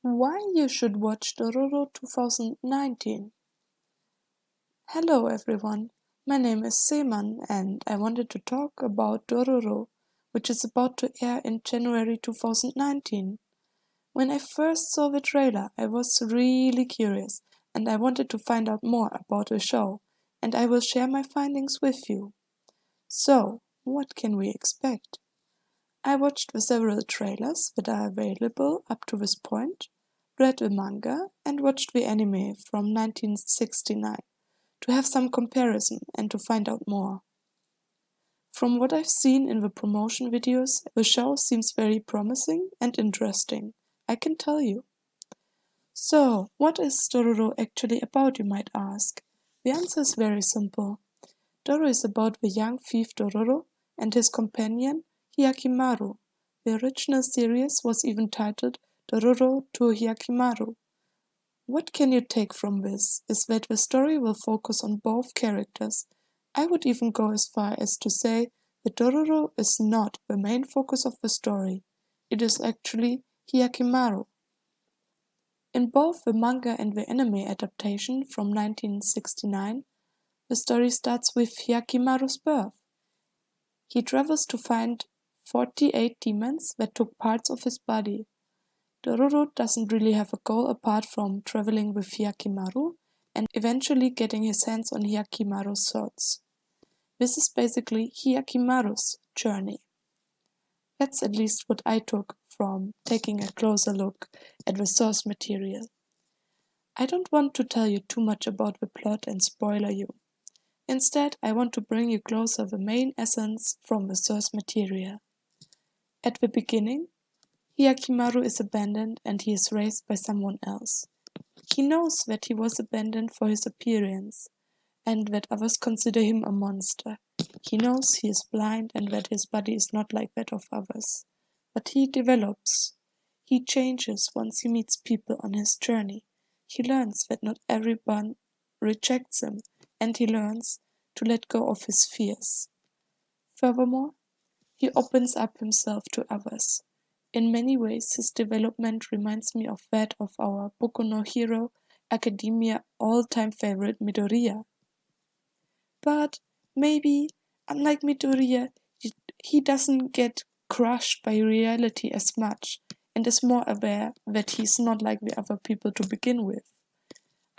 Why you should watch Dororo 2019. Hello everyone, my name is Seman and I wanted to talk about Dororo, which is about to air in January 2019. When I first saw the trailer, I was really curious and I wanted to find out more about the show, and I will share my findings with you. So, what can we expect? I watched the several trailers that are available up to this point, read the manga, and watched the anime from 1969 to have some comparison and to find out more. From what I've seen in the promotion videos, the show seems very promising and interesting, I can tell you. So, what is Dororo actually about, you might ask? The answer is very simple. Dororo is about the young thief Dororo and his companion Hyakimaru. The original series was even titled Dororo to Hyakimaru. What can you take from this is that the story will focus on both characters. I would even go as far as to say that Dororo is not the main focus of the story. It is actually Hyakimaru. In both the manga and the anime adaptation from 1969, the story starts with Hyakimaru's birth. He travels to find 48 demons that took parts of his body. Dororo doesn't really have a goal apart from traveling with Hyakimaru and eventually getting his hands on Hyakimaru's swords. This is basically Hyakimaru's journey. That's at least what I took from taking a closer look at the source material. I don't want to tell you too much about the plot and spoiler you. Instead, I want to bring you closer the main essence from the source material. At the beginning, Hyakimaru is abandoned and he is raised by someone else. He knows that he was abandoned for his appearance and that others consider him a monster. He knows he is blind and that his body is not like that of others. But he develops. He changes once he meets people on his journey. He learns that not everyone rejects him, and he learns to let go of his fears. Furthermore, he opens up himself to others. In many ways, his development reminds me of that of our Boku no Hero Academia all-time favorite Midoriya. But maybe, unlike Midoriya, he doesn't get crushed by reality as much and is more aware that he's not like the other people to begin with.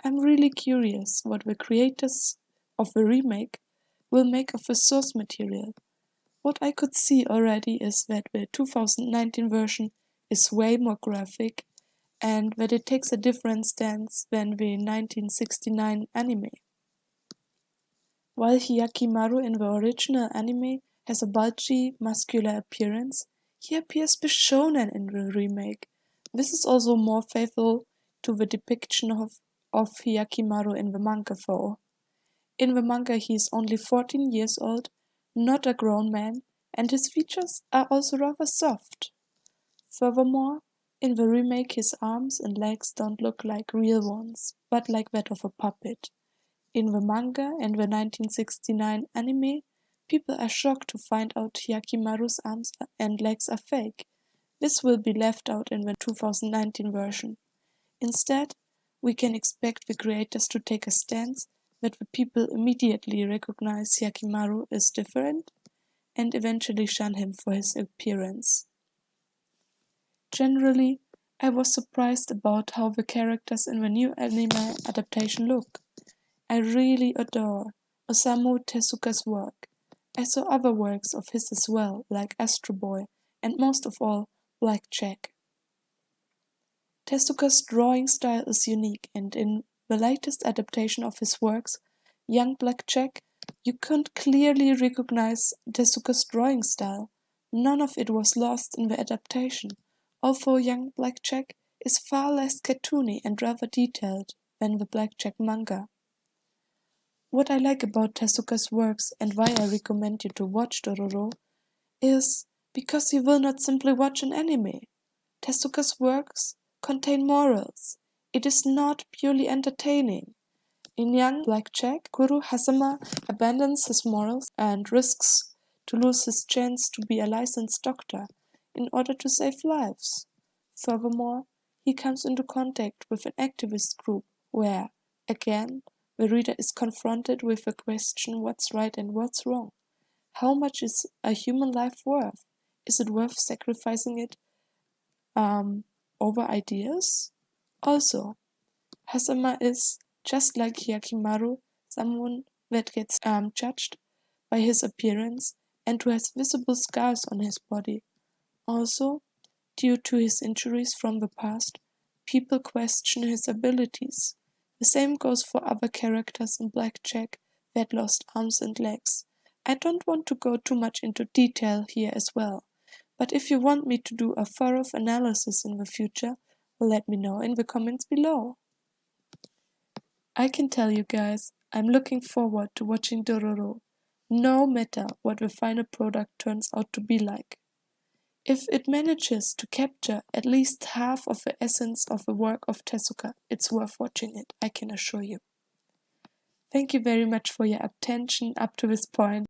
I'm really curious what the creators of the remake will make of the source material. What I could see already is that the 2019 version is way more graphic and that it takes a different stance than the 1969 anime. While Hyakimaru in the original anime has a bulgy, muscular appearance, he appears shonen in the remake. This is also more faithful to the depiction of Hyakimaru in the manga though. In the manga he is only 14 years old, not a grown man, and his features are also rather soft. Furthermore, in the remake his arms and legs don't look like real ones, but like that of a puppet. In the manga and the 1969 anime, people are shocked to find out Hyakimaru's arms and legs are fake. This will be left out in the 2019 version. Instead, we can expect the creators to take a stance that the people immediately recognize Hyakimaru is different and eventually shun him for his appearance. Generally, I was surprised about how the characters in the new anime adaptation look. I really adore Osamu Tezuka's work. I saw other works of his as well, like Astro Boy, and most of all, Black Jack. Tezuka's drawing style is unique, and in the latest adaptation of his works, Young Black Jack, you could clearly recognize Tezuka's drawing style. None of it was lost in the adaptation, although Young Black Jack is far less cartoony and rather detailed than the Black Jack manga. What I like about Tezuka's works and why I recommend you to watch Dororo is because you will not simply watch an anime. Tezuka's works contain morals. It is not purely entertaining. In Young Black Jack, Guru Hazama abandons his morals and risks to lose his chance to be a licensed doctor in order to save lives. Furthermore, he comes into contact with an activist group where, again, the reader is confronted with the question what's right and what's wrong. How much is a human life worth? Is it worth sacrificing it over ideas? Also, Hasama is, just like Hyakimaru, someone that gets judged by his appearance and who has visible scars on his body. Also, due to his injuries from the past, people question his abilities. The same goes for other characters in Blackjack that lost arms and legs. I don't want to go too much into detail here as well, but if you want me to do a thorough analysis in the future, let me know in the comments below. I can tell you guys, I'm looking forward to watching Dororo, no matter what the final product turns out to be like. If it manages to capture at least half of the essence of the work of Tezuka, it's worth watching it, I can assure you. Thank you very much for your attention up to this point.